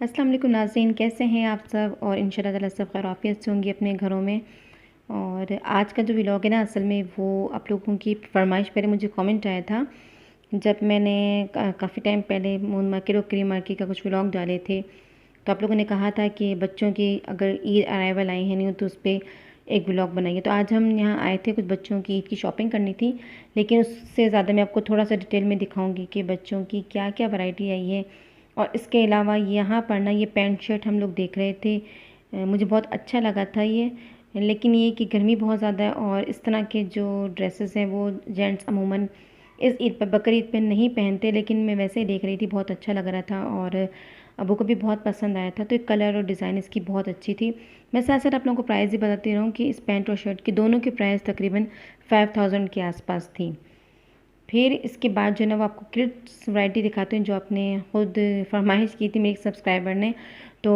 अस्सलाम वालेकुम नाज़रीन, कैसे हैं आप सब। और इंशाल्लाह ताला सब खैर आफियत से होंगी अपने घरों में। और आज का जो व्लॉग है ना, असल में वो आप लोगों की फरमाइश पर मुझे कमेंट आया था जब मैंने काफ़ी टाइम पहले मून मार्केट और क्रीम मार्केट का कुछ व्लॉग डाले थे। तो आप लोगों ने कहा था कि बच्चों की अगर ईद अराइवल आई है नहीं तो उस पर एक व्लॉग बनाइए। तो आज हम यहाँ आए थे, कुछ बच्चों की ईद की शॉपिंग करनी थी, लेकिन उससे ज़्यादा मैं आपको थोड़ा सा डिटेल में दिखाऊंगी कि बच्चों की क्या क्या वैरायटी आई है। और इसके अलावा यहाँ पर ना ये पैंट शर्ट हम लोग देख रहे थे, मुझे बहुत अच्छा लगा था ये। लेकिन ये कि गर्मी बहुत ज़्यादा है और इस तरह के जो ड्रेसेस हैं वो जेंट्स अमूमन इस ईद पर, बकरी ईद पे नहीं पहनते, लेकिन मैं वैसे ही देख रही थी, बहुत अच्छा लग रहा था और अबू को भी बहुत पसंद आया था। तो एक कलर और डिज़ाइन इसकी बहुत अच्छी थी। मैं साथ साथ आप लोगों को प्राइस भी बताती रहूँ कि इस पैंट और शर्ट की दोनों की प्राइस तकरीबन 5000 के आसपास थी। फिर इसके बाद जो है ना वो आपको किड्स वैरायटी दिखाते हैं जो आपने खुद फरमाइश की थी मेरे एक सब्सक्राइबर ने। तो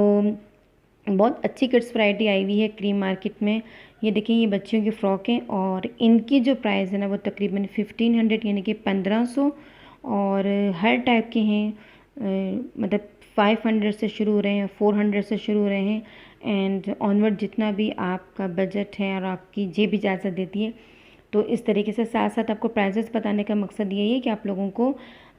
बहुत अच्छी किड्स वैरायटी आई हुई है क्रीम मार्केट में। ये देखिए, ये बच्चियों की फ़्रॉकें और इनकी जो प्राइस है ना वो तकरीबन 1500 यानी कि 1500। और हर टाइप के हैं, मतलब 500 से शुरू हो रहे हैं, 400 से शुरू हो रहे हैं एंड ऑनवर्ड, जितना भी आपका बजट है और आपकी जेब इजाज़त देती है। तो इस तरीके से साथ साथ आपको प्राइजेस बताने का मकसद यही है कि आप लोगों को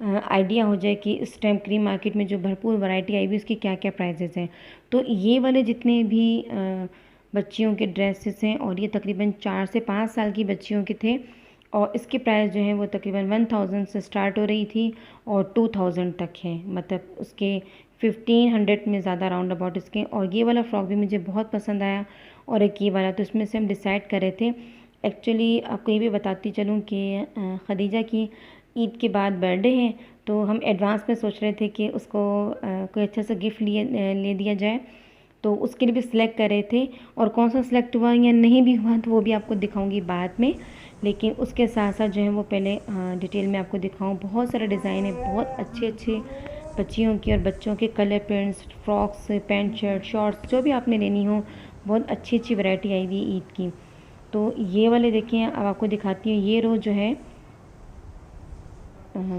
आइडिया हो जाए कि इस टाइम क्रीम मार्केट में जो भरपूर वैरायटी आई हुई उसकी क्या क्या प्राइजेस हैं। तो ये वाले जितने भी बच्चियों के ड्रेसेस हैं, और ये तकरीबन 4 से 5 साल की बच्चियों के थे, और इसकी प्राइस जो है वो तकरीबन 1000 से स्टार्ट हो रही थी और 2000 तक है, मतलब उसके 1500 में ज़्यादा राउंड अबाउट इसके। और ये वाला फ्रॉक भी मुझे बहुत पसंद आया और एक ये वाला, तो इसमें से हम डिसाइड कर रहे थे। एक्चुअली आपको ये भी बताती चलूँ कि खदीजा की ईद के बाद बर्थडे है, तो हम एडवांस में सोच रहे थे कि उसको कोई अच्छा सा गिफ्ट ले दिया जाए। तो उसके लिए भी सिलेक्ट कर रहे थे, और कौन सा सिलेक्ट हुआ या नहीं भी हुआ तो वो भी आपको दिखाऊंगी बाद में। लेकिन उसके साथ साथ जो है वो पहले डिटेल में आपको दिखाऊँ। बहुत सारा डिज़ाइन है, बहुत अच्छे अच्छे बच्चियों की और बच्चों के colour prints, frocks, pant shirt, shorts, जो भी आपने लेनी हो, बहुत अच्छी अच्छी वैरायटी आई हुई है ईद की। तो ये वाले देखिए, अब आपको दिखाती हूँ। ये रो जो है,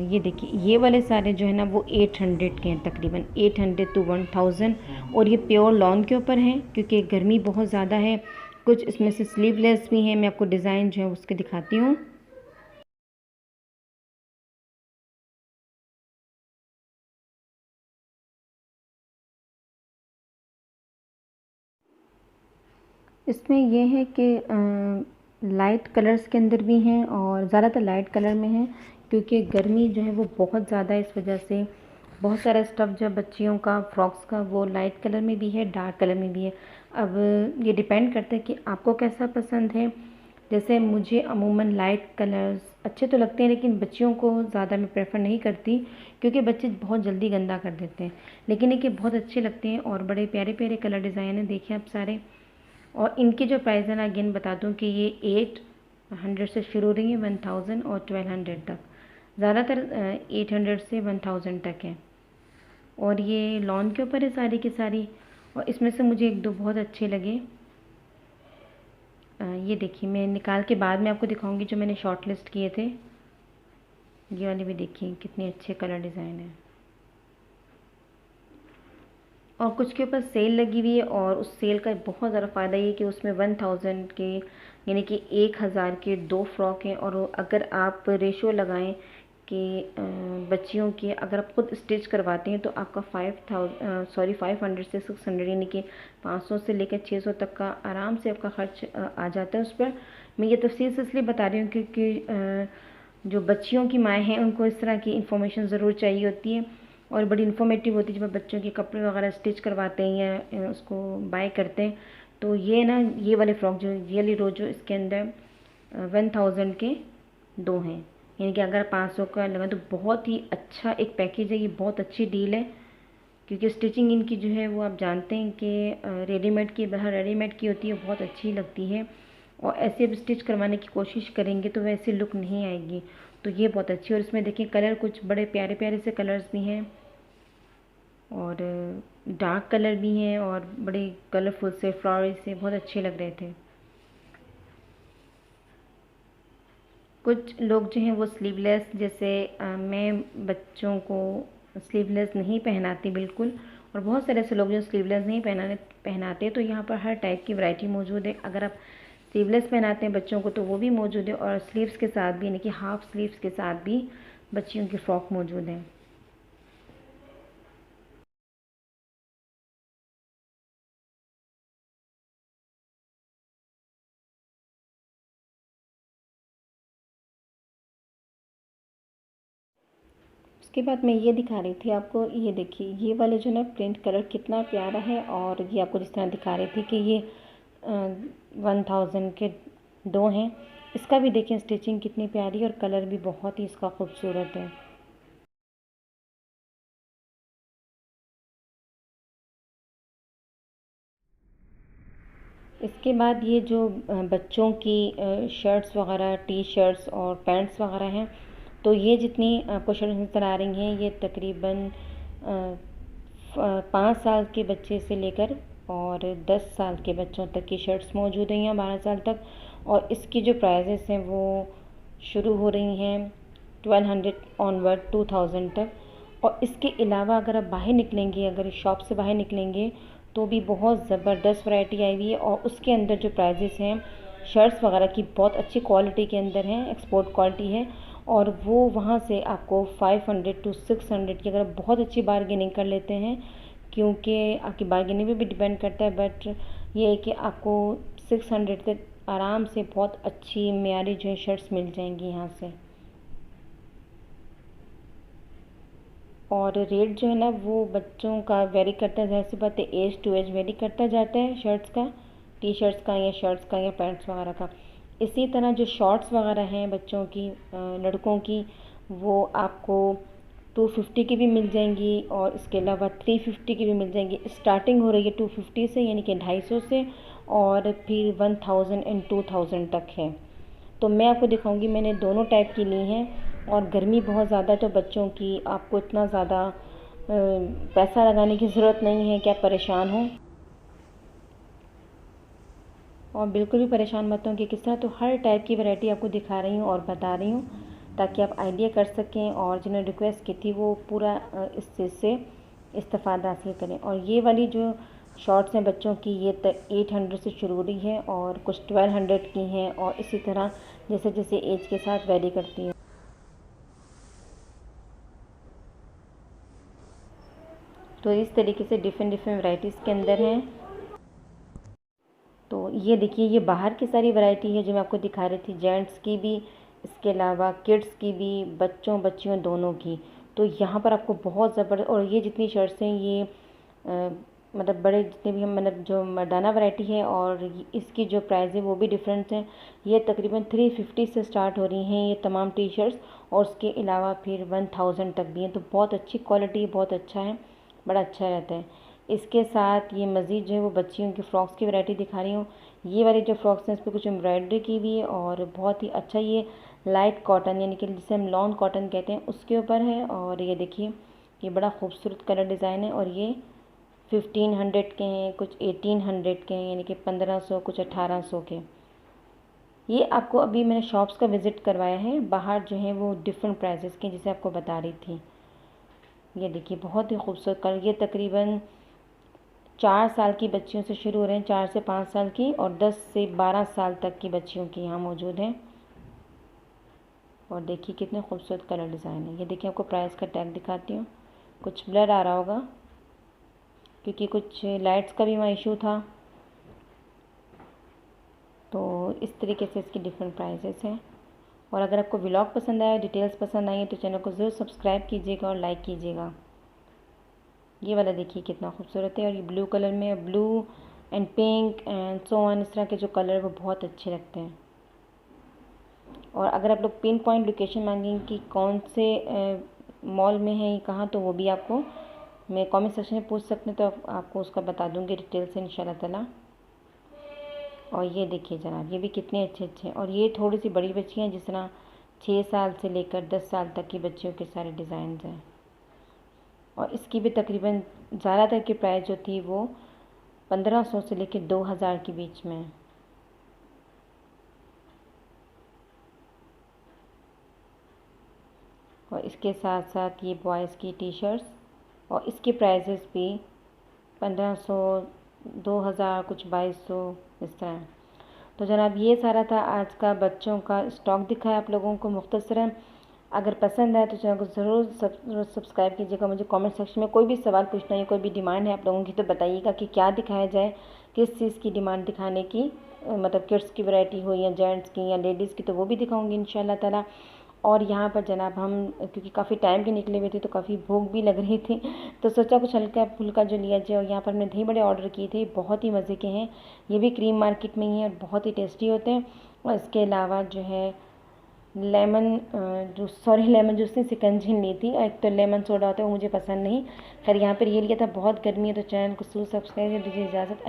ये देखिए, ये वाले सारे जो है ना वो 800 के हैं, तकरीबन 800 टू 1000। और ये प्योर लॉन के ऊपर हैं क्योंकि गर्मी बहुत ज़्यादा है। कुछ इसमें से स्लीवलेस भी हैं, मैं आपको डिज़ाइन जो है उसके दिखाती हूँ। इसमें यह है कि लाइट कलर्स के अंदर भी हैं और ज़्यादातर लाइट कलर में हैं, क्योंकि गर्मी जो है वो बहुत ज़्यादा है, इस वजह से बहुत सारा स्टफ़ जब बच्चियों का फ्रॉक्स का वो लाइट कलर में भी है, डार्क कलर में भी है। अब ये डिपेंड करता है कि आपको कैसा पसंद है। जैसे मुझे अमूमन लाइट कलर्स अच्छे तो लगते हैं, लेकिन बच्चियों को ज़्यादा मैं प्रेफर नहीं करती क्योंकि बच्चे बहुत जल्दी गंदा कर देते हैं। लेकिन ये बहुत अच्छे लगते हैं और बड़े प्यारे प्यारे कलर डिज़ाइन हैं, देखिए आप सारे। और इनकी जो प्राइस है ना, अगेन बता दूं कि ये 800 से शुरू हो रही है 1000 और 1200 तक। ज़्यादातर 800 से 1000 तक है। और ये लॉन के ऊपर है सारी की सारी। और इसमें से मुझे एक दो बहुत अच्छे लगे। ये देखिए, मैं निकाल के बाद में आपको दिखाऊंगी जो मैंने शॉर्ट लिस्ट किए थे। ये वाले भी देखिए कितने अच्छे कलर डिज़ाइन है। और कुछ के ऊपर सेल लगी हुई है, और उस सेल का बहुत ज़्यादा फ़ायदा ये कि उसमें 1000 के, यानी कि 1000 के 2 फ्रॉक हैं। और अगर आप रेशो लगाएं कि बच्चियों की अगर आप खुद स्टिच करवाते हैं तो आपका 500 से 600, यानी कि 500 से लेकर 600 तक का आराम से आपका खर्च आ जाता है उस पर। मैं ये तफसील से इसलिए बता रही हूँ क्योंकि जो बच्चियों की माएँ हैं उनको इस तरह की इन्फॉर्मेशन ज़रूर चाहिए होती है, और बड़ी इन्फॉर्मेटिव होती है जब आप बच्चों के कपड़े वगैरह स्टिच करवाते हैं या उसको बाय करते हैं। तो ये ना, ये वाले फ्रॉक जो, ये वाली रो जो, इसके अंदर 1000 के 2 हैं, यानी कि अगर 500 का लगा तो बहुत ही अच्छा एक पैकेज है। ये बहुत अच्छी डील है क्योंकि स्टिचिंग इनकी जो है वो आप जानते हैं कि रेडीमेड की, बाहर रेडीमेड की होती है, बहुत अच्छी लगती है। और ऐसे अब स्टिच करवाने की कोशिश करेंगे तो वैसे लुक नहीं आएगी। तो ये बहुत अच्छी। और इसमें देखिए कलर कुछ बड़े प्यारे प्यारे से कलर्स भी हैं, और डार्क कलर भी हैं, और बड़े कलरफुल से फ्लावर से बहुत अच्छे लग रहे थे। कुछ लोग जो हैं वो स्लीवलेस, जैसे मैं बच्चों को स्लीवलेस नहीं पहनाती बिल्कुल, और बहुत सारे ऐसे लोग जो स्लीवलेस नहीं पहनाते, तो यहाँ पर हर टाइप की वैरायटी मौजूद है। अगर आप स्लीवलेस पहनाते हैं बच्चों को तो वो भी मौजूद है, और स्लीव्स के साथ भी, यानी कि हाफ स्लीव्स के साथ भी बच्चियों की फ़्रॉक मौजूद है। उसके बाद मैं ये दिखा रही थी आपको, ये देखिए ये वाले जो ना प्रिंट कलर कितना प्यारा है। और ये आपको जिस तरह दिखा रही थी कि ये 1000 के 2 हैं। इसका भी देखिए स्टिचिंग कितनी प्यारी है और कलर भी बहुत ही इसका खूबसूरत है। इसके बाद ये जो बच्चों की शर्ट्स वगैरह, टी शर्ट्स और पैंट्स वगैरह हैं, तो ये जितनी आपको शर्ट्स नज़र आ रही हैं ये तकरीबन 5 साल के बच्चे से लेकर और 10 साल के बच्चों तक की शर्ट्स मौजूद हैं, या 12 साल तक। और इसकी जो प्राइजेस हैं वो शुरू हो रही हैं 1200 ऑनवर्ड 2000 तक। और इसके अलावा अगर आप बाहर निकलेंगे, अगर शॉप से बाहर निकलेंगे, तो भी बहुत ज़बरदस्त वैरायटी आई हुई है। और उसके अंदर जो प्राइजेस हैं शर्ट्स वगैरह की बहुत अच्छी क्वालिटी के अंदर हैं, एक्सपोर्ट क्वालिटी है। और वो वहाँ से आपको 500 टू 600 की, अगर आप बहुत अच्छी बार्गेनिंग कर लेते हैं, क्योंकि आपकी बार्गेनिंग पे भी डिपेंड करता है, बट ये है कि आपको 600 तक आराम से बहुत अच्छी म्यारी जो है शर्ट्स मिल जाएंगी यहाँ से। और रेट जो है ना वो बच्चों का वेरी करता है, ज़ाहिर सी बात है, एज टू एज वेरी करता जाता है शर्ट्स का, टी शर्ट्स का या शर्ट्स का या पैंट्स वगैरह का। इसी तरह जो शॉर्ट्स वगैरह हैं बच्चों की, लड़कों की, वो आपको 250 की भी मिल जाएंगी और इसके अलावा 350 की भी मिल जाएंगी। स्टार्टिंग हो रही है 250 से, यानी कि 250 से, और फिर 1000 एंड 2000 तक है। तो मैं आपको दिखाऊंगी, मैंने दोनों टाइप की ली हैं। और गर्मी बहुत ज़्यादा है तो बच्चों की आपको इतना ज़्यादा पैसा लगाने की ज़रूरत नहीं है कि आप परेशान हों, और बिल्कुल भी परेशान मत हों कि किस तरह। तो हर टाइप की वैरायटी आपको दिखा रही हूँ और बता रही हूँ, ताकि आप आइडिया कर सकें, और जिन्होंने रिक्वेस्ट की थी वो पूरा इस चीज़ से इस्तेफ़ादा हासिल करें। और ये वाली जो शॉर्ट्स हैं बच्चों की, ये 800 से शुरू हो रही है और कुछ 1200 की हैं, और इसी तरह जैसे जैसे एज के साथ वेरी करती है। तो इस तरीके से डिफरेंट डिफरेंट वैरायटीज़ के अंदर हैं। तो ये देखिए ये बाहर की सारी वैरायटी है जो मैं आपको दिखा रही थी, जेंट्स की भी, इसके अलावा किड्स की भी, बच्चों बच्चियों दोनों की। तो यहाँ पर आपको बहुत ज़बरदस्त, और ये जितनी शर्ट्स हैं ये मतलब बड़े जितने भी हम, मतलब जो मर्दाना वैरायटी है, और इसकी जो प्राइस है वो भी डिफरेंट है। ये तकरीबन 350 से स्टार्ट हो रही हैं ये तमाम टी शर्ट्स, और उसके अलावा फिर 1000 तक भी हैं। तो बहुत अच्छी क्वालिटी, बहुत अच्छा है, बड़ा अच्छा रहता है। इसके साथ ये मज़ीद जो है वो बच्चियों की फ़्रॉक्स की वैरायटी दिखा रही हूँ। ये वाली जो फ़्रॉक्स हैं इस पर कुछ एम्ब्रॉयडरी की हुई है, और बहुत ही अच्छा, ये लाइट कॉटन, यानी कि जिसे हम लॉन कॉटन कहते हैं, उसके ऊपर है। और ये देखिए ये बड़ा खूबसूरत कलर डिज़ाइन है, और ये 1500 के हैं, कुछ 1800 के हैं, यानी कि 1500, कुछ 1800 के। ये आपको अभी मैंने शॉप्स का विज़िट करवाया है, बाहर जो है वो डिफरेंट प्राइसेस के, जिसे आपको बता रही थी। ये देखिए बहुत ही खूबसूरत कलर, ये तकरीबन 4 साल की बच्चियों से शुरू हो रहे हैं, 4 से 5 साल की, और 10 से 12 साल तक की बच्चियों की यहाँ मौजूद हैं। और देखिए कितने खूबसूरत कलर डिज़ाइन है। ये देखिए आपको प्राइस का टैग दिखाती हूँ, कुछ ब्लर आ रहा होगा क्योंकि कुछ लाइट्स का भी वहाँ इशू था। तो इस तरीके से इसकी डिफरेंट प्राइसेस हैं। और अगर आपको व्लॉग पसंद आया, डिटेल्स पसंद आई है, तो चैनल को ज़रूर सब्सक्राइब कीजिएगा और लाइक कीजिएगा। ये वाला देखिए कितना खूबसूरत है, और ये ब्लू कलर में, blue and pink and so on, इस तरह के जो कलर वो बहुत अच्छे लगते हैं। और अगर आप लोग पिन पॉइंट लोकेशन मांगेंगे कि कौन से मॉल में है, कहाँ, तो वो भी आपको मैं कमेंट सेक्शन में पूछ सकते हैं, तो आपको उसका बता दूँगी डिटेल से इंशाल्लाह ताला। और ये देखिए जनाब, ये भी कितने अच्छे अच्छे हैं। और ये थोड़ी सी बड़ी बच्ची हैं, जिस तरह 6 साल से लेकर 10 साल तक की बच्चियों के सारे डिज़ाइन हैं। और इसकी भी तकरीबन ज़्यादातर की प्राइस जो थी वो 1500 से लेकर 2000 के बीच में है। और इसके साथ साथ ये बॉयज़ की टी शर्ट्स, और इसके प्राइजेस भी 1500, 2000, कुछ 2200 इस तरह। तो जनाब ये सारा था आज का बच्चों का स्टॉक दिखाया आप लोगों को मुख्तसरन। अगर पसंद आए तो चैनल को ज़रूर सब्सक्राइब कीजिएगा। मुझे कमेंट सेक्शन में कोई भी सवाल पूछना है, कोई भी डिमांड है आप लोगों की तो बताइएगा कि क्या दिखाया जाए, किस चीज़ की डिमांड दिखाने की, मतलब किड्स की वैरायटी हो या जेंट्स की या लेडीज़ की, तो वो भी दिखाऊंगी इंशाल्लाह ताला। और यहाँ पर जनाब हम क्योंकि काफ़ी टाइम के निकले हुए थे तो काफ़ी भूख भी लग रही थी, तो सोचा कुछ हल्का फुल्का जो लिया जाए। और यहाँ पर हमने दही बड़े ऑर्डर किए थे, बहुत ही मज़े के हैं। ये भी क्रीम मार्केट में ही है और बहुत ही टेस्टी होते हैं। और इसके अलावा जो है लेमन जूस से शिकंजी ली थी, और एक तो लेमन सोडा होता है वो मुझे पसंद नहीं। खैर यहाँ पर ये लिया था, बहुत गर्मी है तो चैनल को सब्सक्राइब कर दीजिए। इजाज़त।